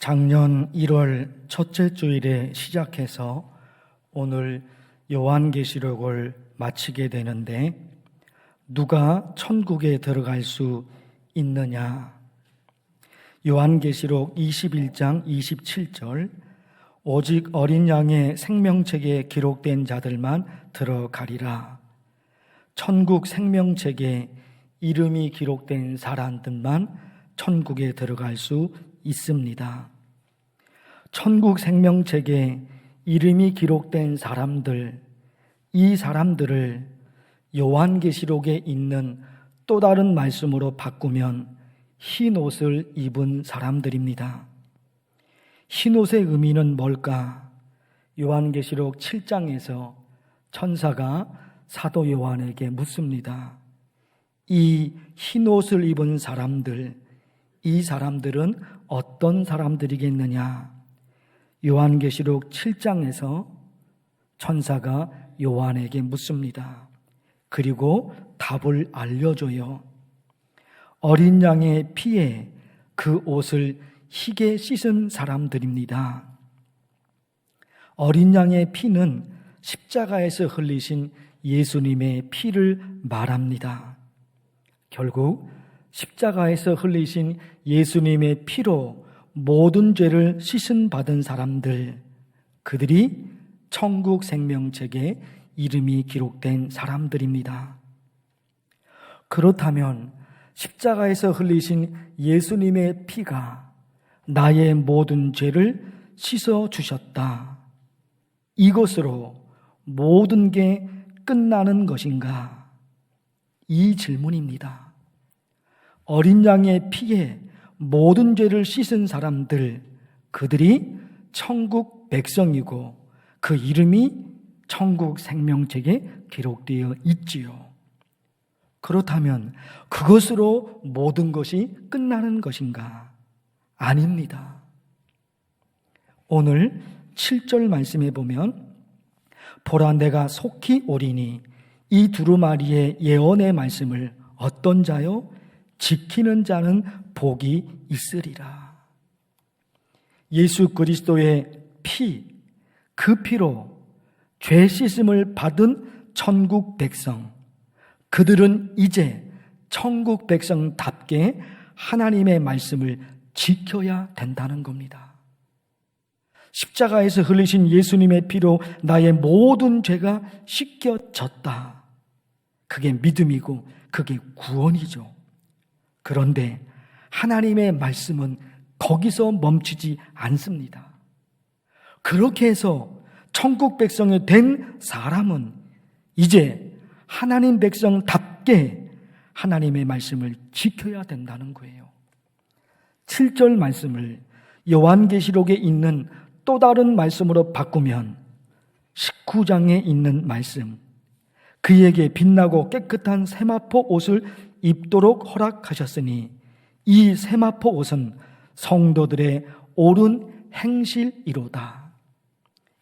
작년 1월 첫째 주일에 시작해서 오늘 요한계시록을 마치게 되는데, 누가 천국에 들어갈 수 있느냐? 요한계시록 21장 27절, 오직 어린 양의 생명책에 기록된 자들만 들어가리라. 천국 생명책에 이름이 기록된 사람들만 천국에 들어갈 수 있습니다. 천국 생명책에 이름이 기록된 사람들, 이 사람들을 요한계시록에 있는 또 다른 말씀으로 바꾸면 흰 옷을 입은 사람들입니다. 흰 옷의 의미는 뭘까? 요한계시록 7장에서 천사가 사도 요한에게 묻습니다. 이 흰 옷을 입은 사람들, 이 사람들은 어떤 사람들이겠느냐? 요한계시록 7장에서 천사가 요한에게 묻습니다. 그리고 답을 알려줘요. 어린 양의 피에 그 옷을 희게 씻은 사람들입니다. 어린 양의 피는 십자가에서 흘리신 예수님의 피를 말합니다. 결국 십자가에서 흘리신 예수님의 피로 모든 죄를 씻은 받은 사람들, 그들이 천국 생명책에 이름이 기록된 사람들입니다. 그렇다면 십자가에서 흘리신 예수님의 피가 나의 모든 죄를 씻어 주셨다. 이것으로 모든 게 끝나는 것인가? 이 질문입니다. 어린 양의 피에 모든 죄를 씻은 사람들, 그들이 천국 백성이고 그 이름이 천국 생명책에 기록되어 있지요. 그렇다면 그것으로 모든 것이 끝나는 것인가? 아닙니다. 오늘 7절 말씀에 보면, 보라 내가 속히 오리니 이 두루마리의 예언의 말씀을 어떤 자요? 지키는 자는 복이 있으리라. 예수 그리스도의 피, 그 피로 죄 씻음을 받은 천국 백성, 그들은 이제 천국 백성답게 하나님의 말씀을 지켜야 된다는 겁니다. 십자가에서 흘리신 예수님의 피로 나의 모든 죄가 씻겨졌다. 그게 믿음이고 그게 구원이죠. 그런데 하나님의 말씀은 거기서 멈추지 않습니다. 그렇게 해서 천국 백성이 된 사람은 이제 하나님 백성답게 하나님의 말씀을 지켜야 된다는 거예요. 7절 말씀을 요한계시록에 있는 또 다른 말씀으로 바꾸면 19장에 있는 말씀, 그에게 빛나고 깨끗한 세마포 옷을 입도록 허락하셨으니 이 세마포 옷은 성도들의 옳은 행실이로다.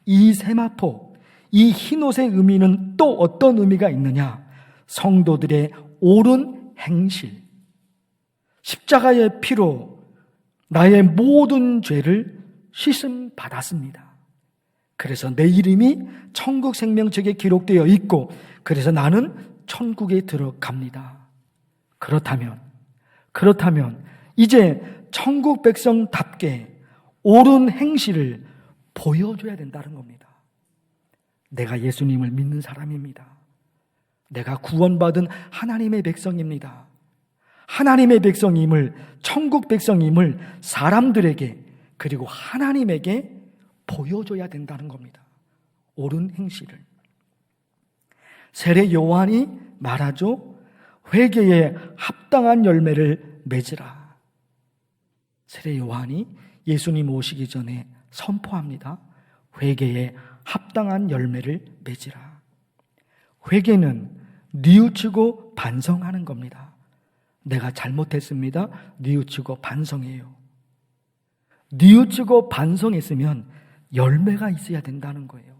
이 세마포, 이 흰옷의 의미는 또 어떤 의미가 있느냐? 성도들의 옳은 행실, 십자가의 피로 나의 모든 죄를 씻음 받았습니다. 그래서 내 이름이 천국 생명책에 기록되어 있고, 그래서 나는 천국에 들어갑니다. 그렇다면 이제 천국 백성답게 옳은 행실을 보여줘야 된다는 겁니다. 내가 예수님을 믿는 사람입니다. 내가 구원받은 하나님의 백성입니다. 하나님의 백성임을, 천국 백성임을 사람들에게, 그리고 하나님에게 보여줘야 된다는 겁니다. 옳은 행실을. 세례 요한이 말하죠. 회개에 합당한 열매를 맺으라. 세례 요한이 예수님 오시기 전에 선포합니다. 회개에 합당한 열매를 맺으라. 회개는 뉘우치고 반성하는 겁니다. 내가 잘못했습니다. 뉘우치고 반성해요. 뉘우치고 반성했으면 열매가 있어야 된다는 거예요.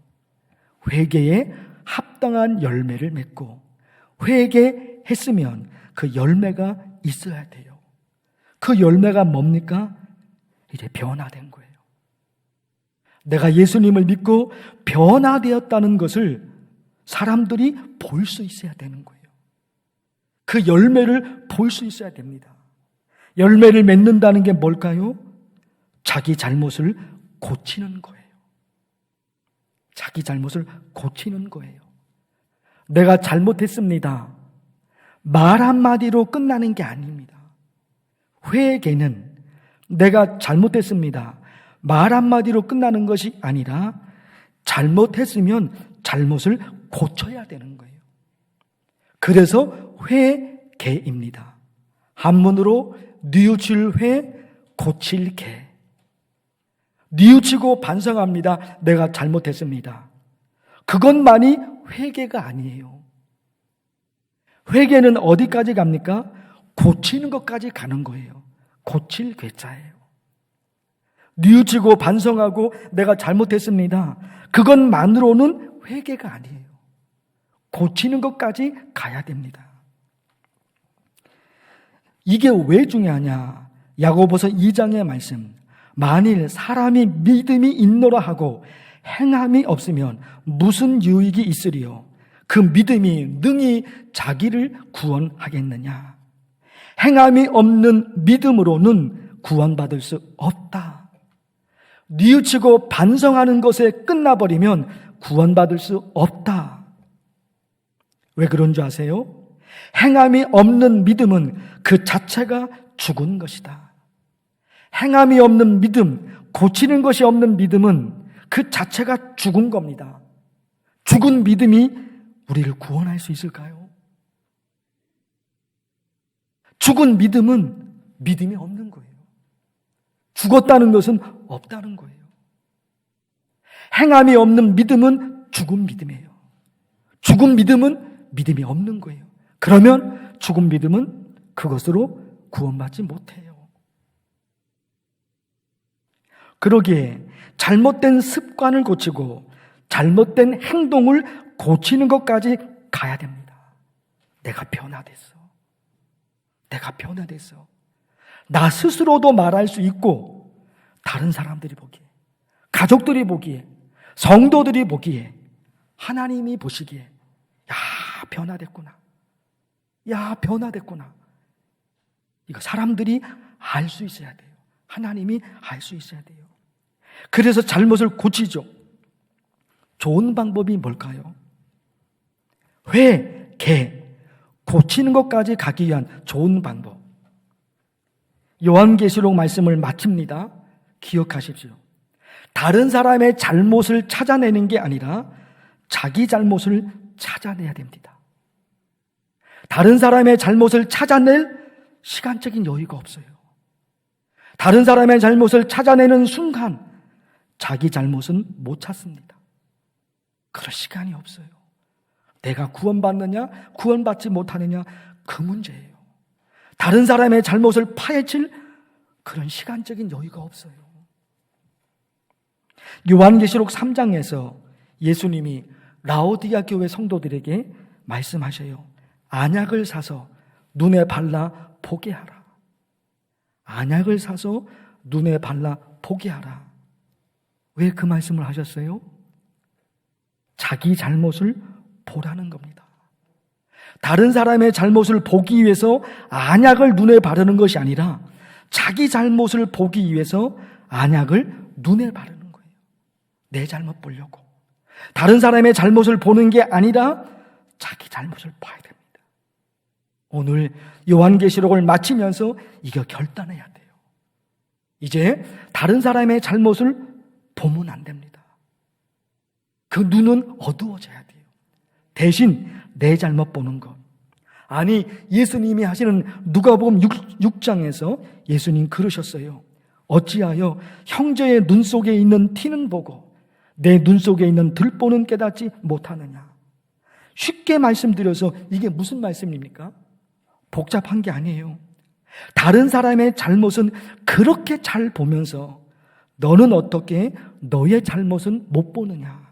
회개에 합당한 열매를 맺고, 회개했으면 그 열매가 있어야 돼요. 그 열매가 뭡니까? 이제 변화된 거예요. 내가 예수님을 믿고 변화되었다는 것을 사람들이 볼 수 있어야 되는 거예요. 그 열매를 볼 수 있어야 됩니다. 열매를 맺는다는 게 뭘까요? 자기 잘못을 고치는 거예요. 자기 잘못을 고치는 거예요. 내가 잘못했습니다. 말 한마디로 끝나는 게 아닙니다. 회개는 내가 잘못했습니다. 말 한마디로 끝나는 것이 아니라 잘못했으면 잘못을 고쳐야 되는 거예요. 그래서 회개입니다. 한문으로 뉘우칠 회, 고칠 개. 뉘우치고 반성합니다. 내가 잘못했습니다. 그것만이 회개가 아니에요. 회개는 어디까지 갑니까? 고치는 것까지 가는 거예요. 고칠 괴자예요. 뉘우치고 반성하고 내가 잘못했습니다. 그것만으로는 회개가 아니에요. 고치는 것까지 가야 됩니다. 이게 왜 중요하냐? 야고보서 2장의 말씀. 만일 사람이 믿음이 있노라 하고 행함이 없으면 무슨 유익이 있으리요? 그 믿음이 능히 자기를 구원하겠느냐? 행함이 없는 믿음으로는 구원받을 수 없다. 뉘우치고 반성하는 것에 끝나버리면 구원받을 수 없다. 왜 그런 줄 아세요? 행함이 없는 믿음은 그 자체가 죽은 것이다. 행함이 없는 믿음, 고치는 것이 없는 믿음은 그 자체가 죽은 겁니다. 죽은 믿음이 우리를 구원할 수 있을까요? 죽은 믿음은 믿음이 없는 거예요. 죽었다는 것은 없다는 거예요. 행함이 없는 믿음은 죽은 믿음이에요. 죽은 믿음은 믿음이 없는 거예요. 그러면 죽은 믿음은 그것으로 구원받지 못해요. 그러기에 잘못된 습관을 고치고 잘못된 행동을 고치는 것까지 가야 됩니다. 내가 변화됐어. 내가 변화됐어. 나 스스로도 말할 수 있고 다른 사람들이 보기에, 가족들이 보기에, 성도들이 보기에, 하나님이 보시기에 야, 변화됐구나. 야, 변화됐구나. 이거 사람들이 알 수 있어야 돼요. 하나님이 알 수 있어야 돼요. 그래서 잘못을 고치죠. 좋은 방법이 뭘까요? 회개, 고치는 것까지 가기 위한 좋은 방법. 요한계시록 말씀을 마칩니다. 기억하십시오. 다른 사람의 잘못을 찾아내는 게 아니라 자기 잘못을 찾아내야 됩니다. 다른 사람의 잘못을 찾아낼 시간적인 여유가 없어요. 다른 사람의 잘못을 찾아내는 순간 자기 잘못은 못 찾습니다. 그럴 시간이 없어요. 내가 구원받느냐, 구원받지 못하느냐, 그 문제예요. 다른 사람의 잘못을 파헤칠 그런 시간적인 여유가 없어요. 요한계시록 3장에서 예수님이 라오디아 교회 성도들에게 말씀하셔요. 안약을 사서 눈에 발라 보게 하라. 안약을 사서 눈에 발라 보게 하라. 왜 그 말씀을 하셨어요? 자기 잘못을 보라는 겁니다. 다른 사람의 잘못을 보기 위해서 안약을 눈에 바르는 것이 아니라 자기 잘못을 보기 위해서 안약을 눈에 바르는 거예요. 내 잘못 보려고. 다른 사람의 잘못을 보는 게 아니라 자기 잘못을 봐야 됩니다. 오늘 요한계시록을 마치면서 이거 결단해야 돼요. 이제 다른 사람의 잘못을 보면 안 됩니다. 그 눈은 어두워져야 돼요. 대신 내 잘못 보는 것. 아니, 예수님이 하시는 누가복음 6장에서 예수님 그러셨어요. 어찌하여 형제의 눈 속에 있는 티는 보고 내 눈 속에 있는 들보는 깨닫지 못하느냐. 쉽게 말씀드려서 이게 무슨 말씀입니까? 복잡한 게 아니에요. 다른 사람의 잘못은 그렇게 잘 보면서 너는 어떻게 너의 잘못은 못 보느냐.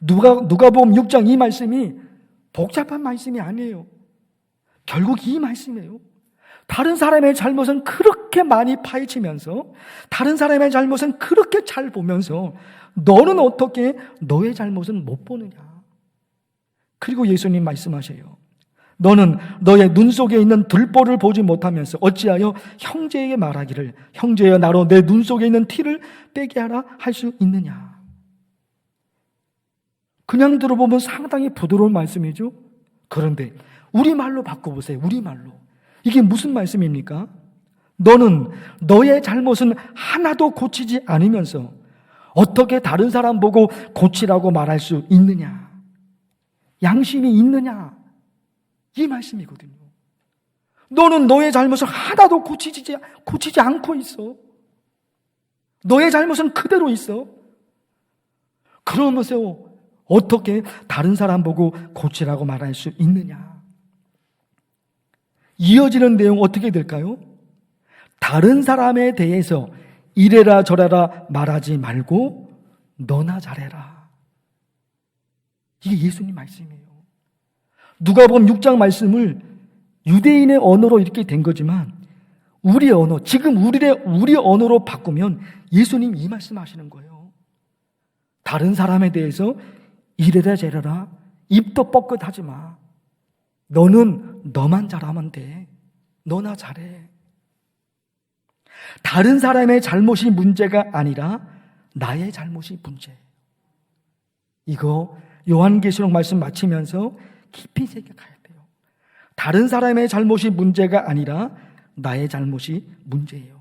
누가복음 6장 이 말씀이 복잡한 말씀이 아니에요. 결국 이 말씀이에요. 다른 사람의 잘못은 그렇게 많이 파헤치면서, 다른 사람의 잘못은 그렇게 잘 보면서 너는 어떻게 너의 잘못은 못 보느냐? 그리고 예수님 말씀하세요. 너는 너의 눈 속에 있는 들보를 보지 못하면서 어찌하여 형제에게 말하기를 형제여 나로 내 눈 속에 있는 티를 빼게 하라 할 수 있느냐? 그냥 들어보면 상당히 부드러운 말씀이죠. 그런데 우리말로 바꿔보세요. 우리말로. 이게 무슨 말씀입니까? 너는 너의 잘못은 하나도 고치지 않으면서 어떻게 다른 사람 보고 고치라고 말할 수 있느냐? 양심이 있느냐? 이 말씀이거든요. 너는 너의 잘못을 하나도 고치지 않고 있어. 너의 잘못은 그대로 있어. 그러면서 어떻게 다른 사람 보고 고치라고 말할 수 있느냐? 이어지는 내용 어떻게 될까요? 다른 사람에 대해서 이래라 저래라 말하지 말고 너나 잘해라. 이게 예수님 말씀이에요. 누가복음 6장 말씀을 유대인의 언어로 이렇게 된 거지만 우리의 언어, 지금 우리 언어로 바꾸면 예수님 이 말씀하시는 거예요. 다른 사람에 대해서 이래라 저래라 입도 뻐끗하지 마. 너는 너만 잘하면 돼. 너나 잘해. 다른 사람의 잘못이 문제가 아니라 나의 잘못이 문제예요. 이거 요한계시록 말씀 마치면서 깊이 새겨가야 돼요. 다른 사람의 잘못이 문제가 아니라 나의 잘못이 문제예요.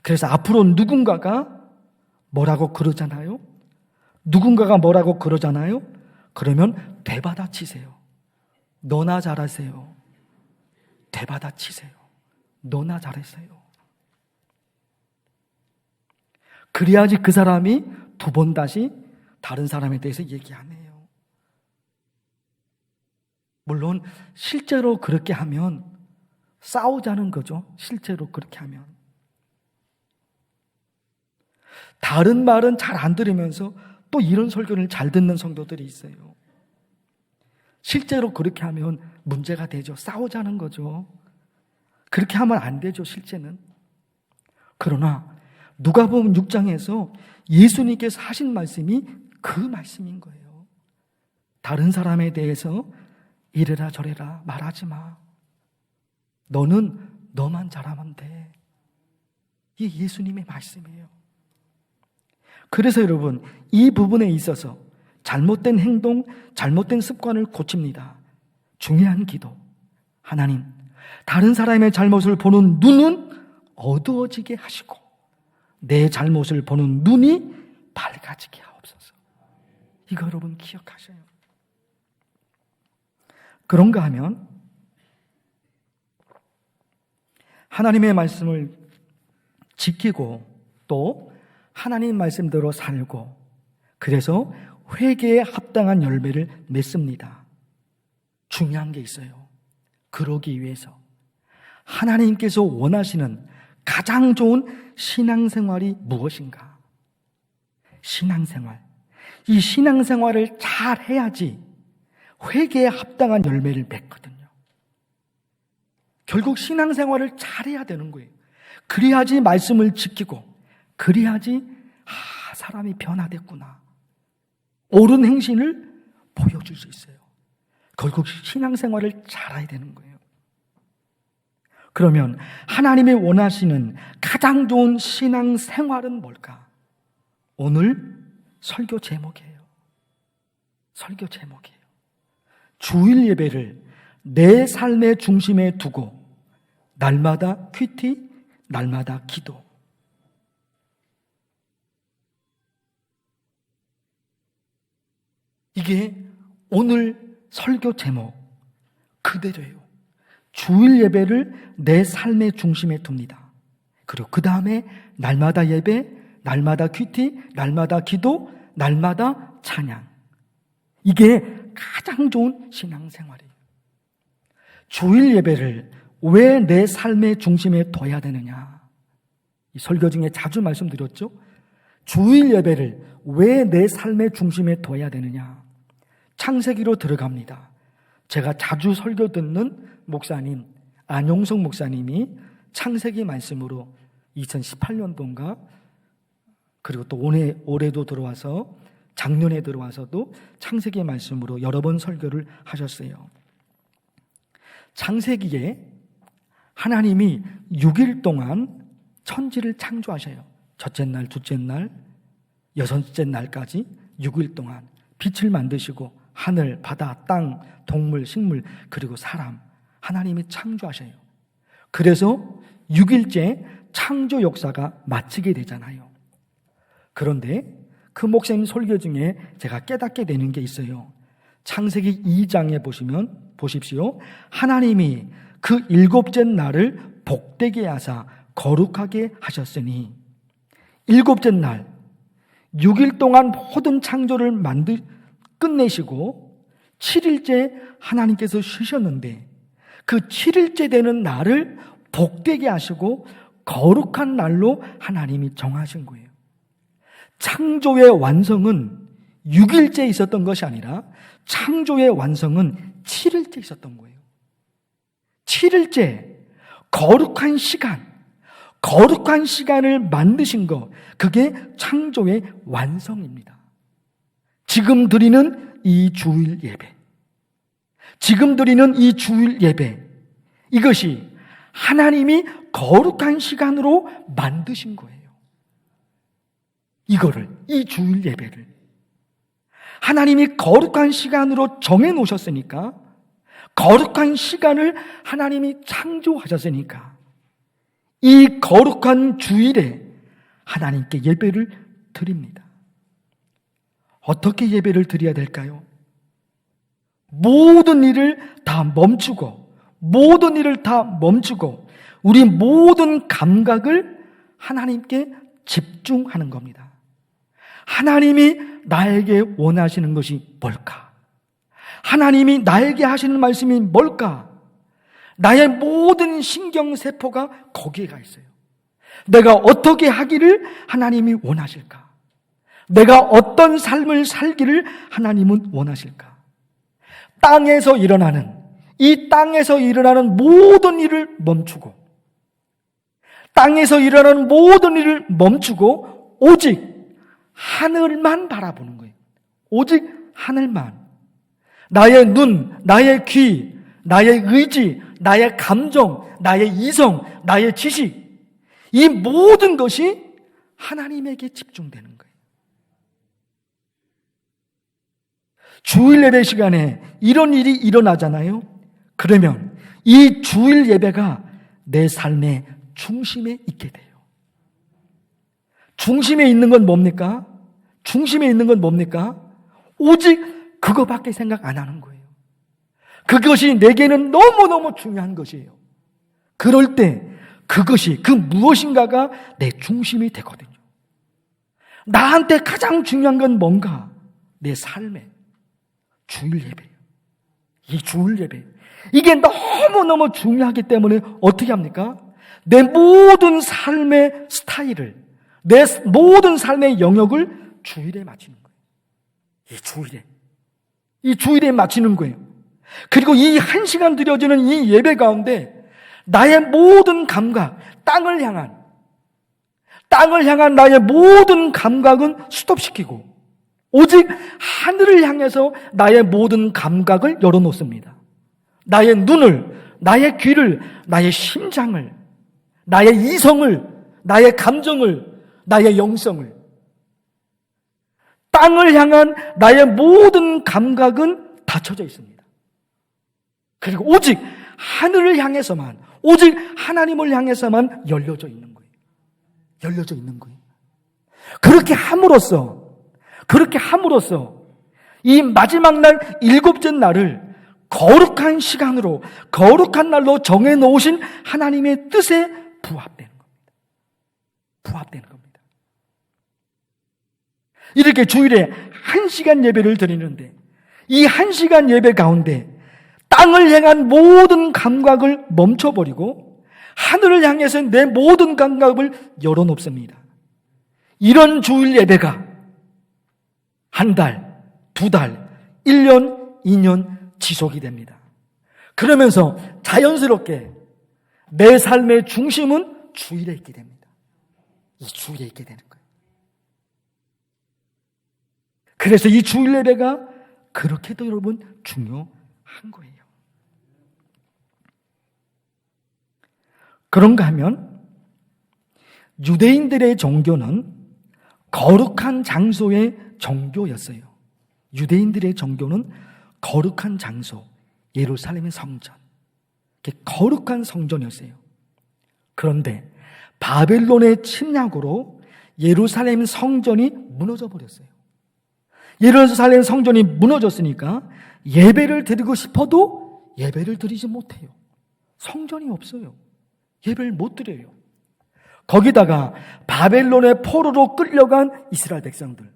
그래서 앞으로 누군가가 뭐라고 그러잖아요? 누군가가 뭐라고 그러잖아요? 그러면 되받아치세요. 너나 잘하세요. 되받아치세요. 너나 잘했어요. 그래야지 그 사람이 두 번 다시 다른 사람에 대해서 얘기 안 해요. 물론 실제로 그렇게 하면 싸우자는 거죠. 실제로 그렇게 하면. 다른 말은 잘 안 들으면서 또 이런 설교를 잘 듣는 성도들이 있어요. 실제로 그렇게 하면 문제가 되죠. 싸우자는 거죠. 그렇게 하면 안 되죠, 실제는. 그러나 누가복음 6장에서 예수님께서 하신 말씀이 그 말씀인 거예요. 다른 사람에 대해서 이래라 저래라 말하지 마. 너는 너만 잘하면 돼. 이게 예수님의 말씀이에요. 그래서 여러분, 이 부분에 있어서 잘못된 행동, 잘못된 습관을 고칩니다. 중요한 기도. 하나님, 다른 사람의 잘못을 보는 눈은 어두워지게 하시고 내 잘못을 보는 눈이 밝아지게 하옵소서. 이거 여러분 기억하셔요. 그런가 하면 하나님의 말씀을 지키고 또 하나님 말씀대로 살고 그래서 회개에 합당한 열매를 맺습니다. 중요한 게 있어요. 그러기 위해서 하나님께서 원하시는 가장 좋은 신앙생활이 무엇인가? 신앙생활. 이 신앙생활을 잘 해야지 회개에 합당한 열매를 맺거든요. 결국 신앙생활을 잘해야 되는 거예요. 그래야지 말씀을 지키고 그래야지 사람이 변화됐구나. 옳은 행실을 보여줄 수 있어요. 결국 신앙생활을 잘해야 되는 거예요. 그러면 하나님이 원하시는 가장 좋은 신앙생활은 뭘까? 오늘 설교 제목이에요. 설교 제목이에요. 주일 예배를 내 삶의 중심에 두고 날마다 큐티, 날마다 기도. 이게 오늘 설교 제목 그대로예요. 주일 예배를 내 삶의 중심에 둡니다. 그리고 그 다음에 날마다 예배, 날마다 큐티, 날마다 기도, 날마다 찬양. 이게 가장 좋은 신앙생활이에요. 주일 예배를 왜 내 삶의 중심에 둬야 되느냐? 이 설교 중에 자주 말씀드렸죠? 주일 예배를 왜 내 삶의 중심에 둬야 되느냐? 창세기로 들어갑니다. 제가 자주 설교 듣는 목사님 안용석 목사님이 창세기 말씀으로 2018년도인가 그리고 또 올해도 들어와서 작년에 들어와서도 창세기 말씀으로 여러 번 설교를 하셨어요. 창세기에 하나님이 6일 동안 천지를 창조하셔요. 첫째 날, 둘째 날, 여섯째 날까지 6일 동안 빛을 만드시고 하늘, 바다, 땅, 동물, 식물 그리고 사람 하나님이 창조하셔요. 그래서 6일째 창조 역사가 마치게 되잖아요. 그런데 그 목사님 설교 중에 제가 깨닫게 되는 게 있어요. 창세기 2장에 보십시오. 하나님이 그 7째 날을 복되게 하사 거룩하게 하셨으니 7째 날 6일 동안 모든 창조를 끝내시고 7일째 하나님께서 쉬셨는데 그 7일째 되는 날을 복되게 하시고 거룩한 날로 하나님이 정하신 거예요. 창조의 완성은 6일째 있었던 것이 아니라 창조의 완성은 7일째 있었던 거예요. 7일째 거룩한 시간을 만드신 것, 그게 창조의 완성입니다. 지금 드리는 이 주일 예배, 이것이 하나님이 거룩한 시간으로 만드신 거예요. 이 주일 예배를 하나님이 거룩한 시간으로 정해 놓으셨으니까, 거룩한 시간을 하나님이 창조하셨으니까 이 거룩한 주일에 하나님께 예배를 드립니다. 어떻게 예배를 드려야 될까요? 모든 일을 다 멈추고 우리 모든 감각을 하나님께 집중하는 겁니다. 하나님이 나에게 원하시는 것이 뭘까? 하나님이 나에게 하시는 말씀이 뭘까? 나의 모든 신경세포가 거기에 가 있어요. 내가 어떻게 하기를 하나님이 원하실까? 내가 어떤 삶을 살기를 하나님은 원하실까? 땅에서 일어나는 모든 일을 멈추고 오직 하늘만 바라보는 거예요. 오직 하늘만. 나의 눈, 나의 귀, 나의 의지, 나의 감정, 나의 이성, 나의 지식, 이 모든 것이 하나님에게 집중되는 거예요. 주일 예배 시간에 이런 일이 일어나잖아요. 그러면 이 주일 예배가 내 삶의 중심에 있게 돼요. 중심에 있는 건 뭡니까? 오직 그거밖에 생각 안 하는 거예요. 그것이 내게는 너무너무 중요한 것이에요. 그럴 때 그것이 그 무엇인가가 내 중심이 되거든요. 나한테 가장 중요한 건 뭔가? 내 삶의 주일 예배예요. 이 주일 예배, 이게 너무너무 중요하기 때문에 어떻게 합니까? 내 모든 삶의 스타일을, 내 모든 삶의 영역을 주일에 맞추는 거예요. 이 주일에 맞추는 거예요. 그리고 이 1시간 드려지는 이 예배 가운데 나의 모든 감각, 땅을 향한 나의 모든 감각은 스톱시키고 오직 하늘을 향해서 나의 모든 감각을 열어놓습니다. 나의 눈을, 나의 귀를, 나의 심장을, 나의 이성을, 나의 감정을, 나의 영성을, 땅을 향한 나의 모든 감각은 닫혀져 있습니다. 그리고 오직 하늘을 향해서만, 오직 하나님을 향해서만 열려져 있는 거예요. 그렇게 함으로써 이 마지막 날 7째 날을 거룩한 시간으로, 거룩한 날로 정해놓으신 하나님의 뜻에 부합되는 겁니다. 이렇게 주일에 1시간 예배를 드리는데 이 1시간 예배 가운데 땅을 향한 모든 감각을 멈춰버리고 하늘을 향해서 내 모든 감각을 열어놓습니다. 이런 주일 예배가 한 달, 2달, 1년, 2년 지속이 됩니다. 그러면서 자연스럽게 내 삶의 중심은 주일에 있게 됩니다. 이 주일에 있게 되는 거예요. 그래서 이 주일 예배가 그렇게도 여러분 중요한 거예요. 그런가 하면 유대인들의 종교는 거룩한 장소의 종교였어요. 유대인들의 종교는 거룩한 장소, 예루살렘의 성전, 거룩한 성전이었어요. 그런데 바벨론의 침략으로 예루살렘 성전이 무너져 버렸어요. 예루살렘 성전이 무너졌으니까 예배를 드리고 싶어도 예배를 드리지 못해요. 성전이 없어요. 예배를 못 드려요. 거기다가 바벨론의 포로로 끌려간 이스라엘 백성들,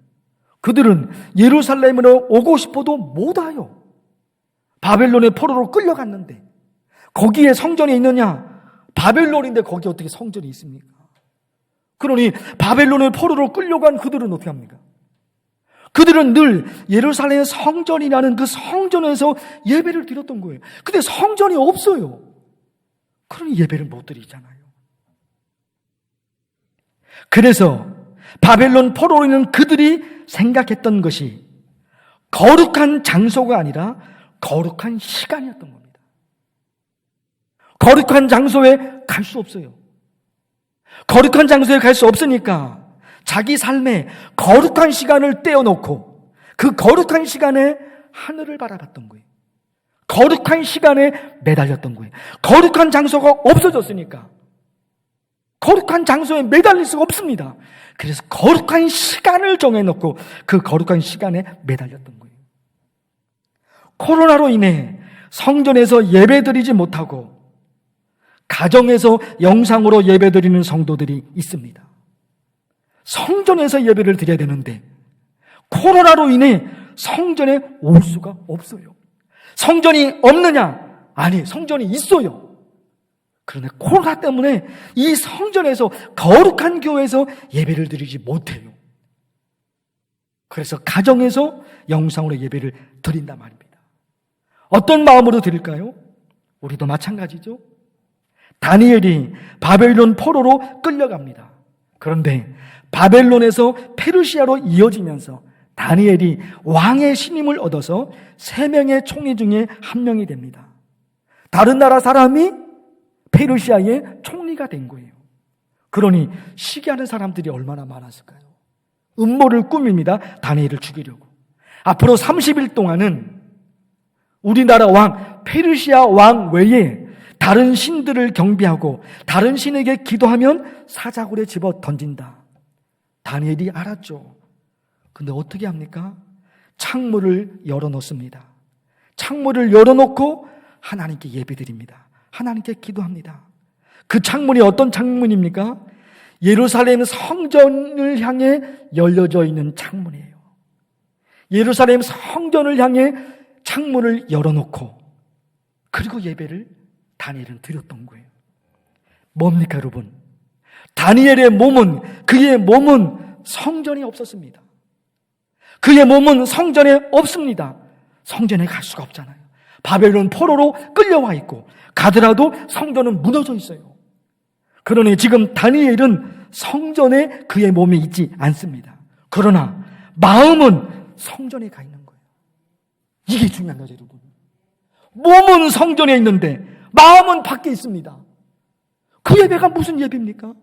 그들은 예루살렘으로 오고 싶어도 못 와요. 바벨론의 포로로 끌려갔는데 거기에 성전이 있느냐? 바벨론인데 거기에 어떻게 성전이 있습니까? 그러니 바벨론의 포로로 끌려간 그들은 어떻게 합니까? 그들은 늘 예루살렘 성전이라는 그 성전에서 예배를 드렸던 거예요. 근데 성전이 없어요. 그러니 예배를 못 드리잖아요. 그래서 바벨론 포로로 있는 그들이 생각했던 것이 거룩한 장소가 아니라 거룩한 시간이었던 겁니다. 거룩한 장소에 갈 수 없어요. 거룩한 장소에 갈 수 없으니까 자기 삶에 거룩한 시간을 떼어놓고 그 거룩한 시간에 하늘을 바라봤던 거예요. 거룩한 시간에 매달렸던 거예요. 거룩한 장소가 없어졌으니까 거룩한 장소에 매달릴 수가 없습니다. 그래서 거룩한 시간을 정해놓고 그 거룩한 시간에 매달렸던 거예요. 코로나로 인해 성전에서 예배드리지 못하고 가정에서 영상으로 예배드리는 성도들이 있습니다. 성전에서 예배를 드려야 되는데 코로나로 인해 성전에 올 수가 없어요. 성전이 없느냐? 아니, 성전이 있어요. 그런데 코로나 때문에 이 성전에서, 거룩한 교회에서 예배를 드리지 못해요. 그래서 가정에서 영상으로 예배를 드린단 말입니다. 어떤 마음으로 드릴까요? 우리도 마찬가지죠. 다니엘이 바벨론 포로로 끌려갑니다. 그런데 바벨론에서 페르시아로 이어지면서 다니엘이 왕의 신임을 얻어서 3명의 총리 중에 1명이 됩니다. 다른 나라 사람이 페르시아의 총리가 된 거예요. 그러니 시기하는 사람들이 얼마나 많았을까요? 음모를 꾸밉니다. 다니엘을 죽이려고. 앞으로 30일 동안은 우리나라 왕, 페르시아 왕 외에 다른 신들을 경배하고 다른 신에게 기도하면 사자굴에 집어 던진다. 다니엘이 알았죠. 근데 어떻게 합니까? 창문을 열어놓습니다. 창문을 열어놓고 하나님께 예배드립니다. 하나님께 기도합니다. 그 창문이 어떤 창문입니까? 예루살렘 성전을 향해 열려져 있는 창문이에요. 예루살렘 성전을 향해 창문을 열어놓고 그리고 예배를 다니엘은 드렸던 거예요. 뭡니까 여러분? 다니엘의 몸은, 그의 몸은 성전이 없었습니다. 그의 몸은 성전에 없습니다. 성전에 갈 수가 없잖아요. 바벨론 포로로 끌려와 있고 가더라도 성전은 무너져 있어요. 그러니 지금 다니엘은 성전에 그의 몸이 있지 않습니다. 그러나 마음은 성전에 가 있는 거예요. 이게 중요한 거죠, 여러분. 몸은 성전에 있는데 마음은 밖에 있습니다. 그 예배가 무슨 예배입니까?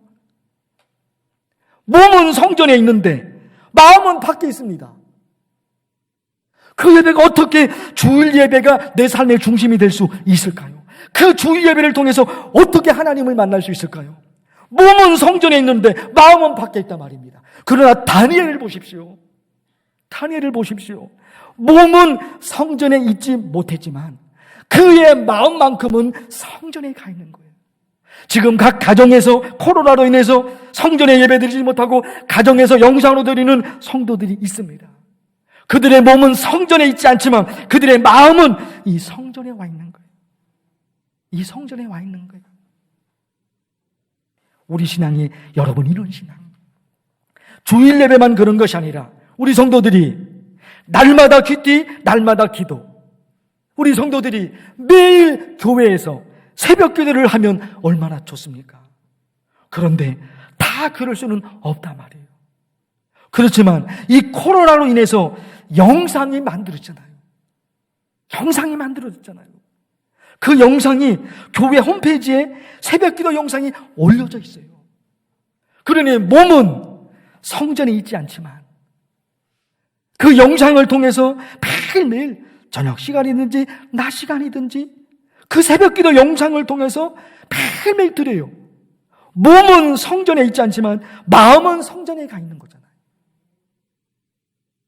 몸은 성전에 있는데 마음은 밖에 있습니다. 그 예배가 어떻게 주일 예배가 내 삶의 중심이 될 수 있을까요? 그 주일 예배를 통해서 어떻게 하나님을 만날 수 있을까요? 몸은 성전에 있는데 마음은 밖에 있단 말입니다. 그러나 다니엘을 보십시오. 다니엘을 보십시오. 몸은 성전에 있지 못했지만 그의 마음만큼은 성전에 가 있는 거예요. 지금 각 가정에서 코로나로 인해서 성전에 예배드리지 못하고 가정에서 영상으로 드리는 성도들이 있습니다. 그들의 몸은 성전에 있지 않지만 그들의 마음은 이 성전에 와 있는 거예요. 이 성전에 와 있는 거예요. 우리 신앙이 여러분 이런 신앙. 주일 예배만 그런 것이 아니라 우리 성도들이 날마다 귀띠, 날마다 기도. 우리 성도들이 매일 교회에서 새벽 기도를 하면 얼마나 좋습니까? 그런데 다 그럴 수는 없단 말이에요. 그렇지만 이 코로나로 인해서 영상이 만들어졌잖아요. 영상이 만들어졌잖아요. 그 영상이 교회 홈페이지에 새벽기도 영상이 올려져 있어요. 그러니 몸은 성전에 있지 않지만 그 영상을 통해서 매일매일 저녁 시간이든지 낮 시간이든지 그 새벽기도 영상을 통해서 매일매일 드려요. 몸은 성전에 있지 않지만 마음은 성전에 가 있는 거잖아요.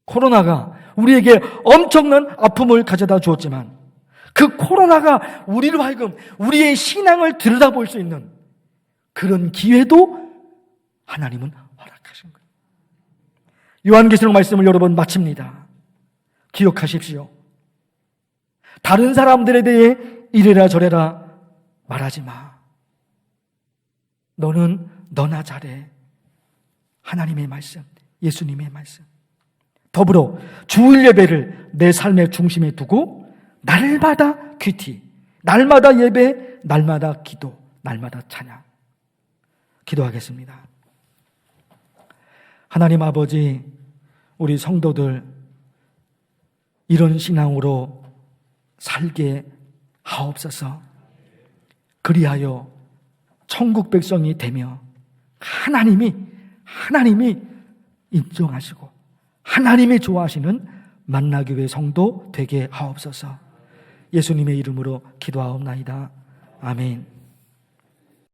코로나가 우리에게 엄청난 아픔을 가져다 주었지만 그 코로나가 우리로 하여금 우리의 신앙을 들여다볼 수 있는 그런 기회도 하나님은 허락하신 거예요. 요한계시록 말씀을 여러 번 마칩니다. 기억하십시오. 다른 사람들에 대해 이래라 저래라 말하지 마. 너는 너나 잘해. 하나님의 말씀, 예수님의 말씀. 더불어 주일 예배를 내 삶의 중심에 두고 날마다 큐티, 날마다 예배, 날마다 기도, 날마다 찬양. 기도하겠습니다. 하나님 아버지, 우리 성도들 이런 신앙으로 살게 하옵소서. 그리하여 천국 백성이 되며 하나님이 인정하시고 하나님이 좋아하시는 만나교회 성도 되게 하옵소서. 예수님의 이름으로 기도하옵나이다. 아멘.